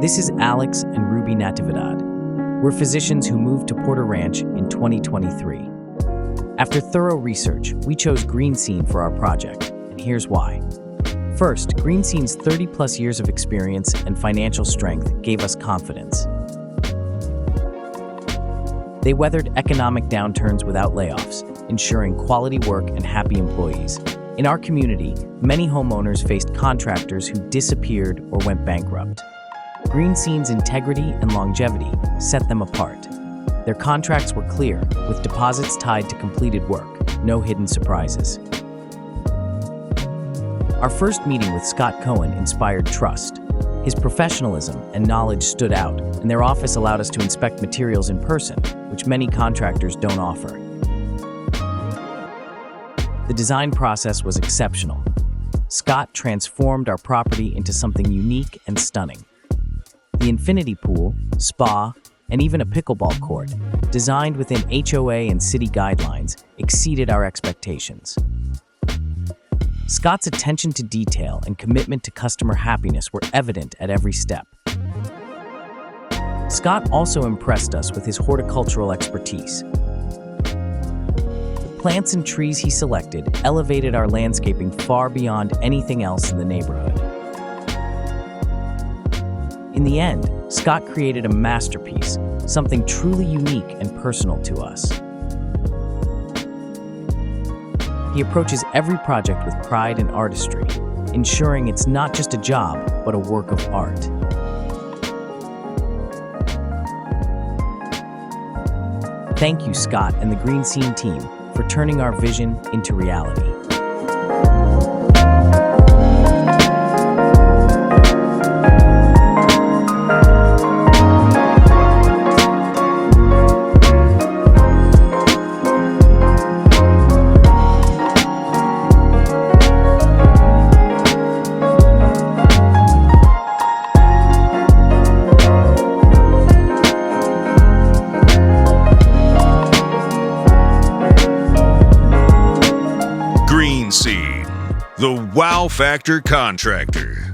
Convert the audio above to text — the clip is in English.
This is Alex and Ruby Natividad. We're physicians who moved to Porter Ranch in 2023. After thorough research, we chose Green Scene for our project, and here's why. First, Green Scene's 30-plus years of experience and financial strength gave us confidence. They weathered economic downturns without layoffs, ensuring quality work and happy employees. In our community, many homeowners faced contractors who disappeared or went bankrupt. Green Scene's integrity and longevity set them apart. Their contracts were clear, with deposits tied to completed work, no hidden surprises. Our first meeting with Scott Cohen inspired trust. His professionalism and knowledge stood out, and their office allowed us to inspect materials in person, which many contractors don't offer. The design process was exceptional. Scott transformed our property into something unique and stunning. The infinity pool, spa, and even a pickleball court, designed within HOA and city guidelines, exceeded our expectations. Scott's attention to detail and commitment to customer happiness were evident at every step. Scott also impressed us with his horticultural expertise. The plants and trees he selected elevated our landscaping far beyond anything else in the neighborhood. In the end, Scott created a masterpiece, something truly unique and personal to us. He approaches every project with pride and artistry, ensuring it's not just a job, but a work of art. Thank you, Scott and the Green Scene team, for turning our vision into reality. Green Scene, the Wow Factor Contractor.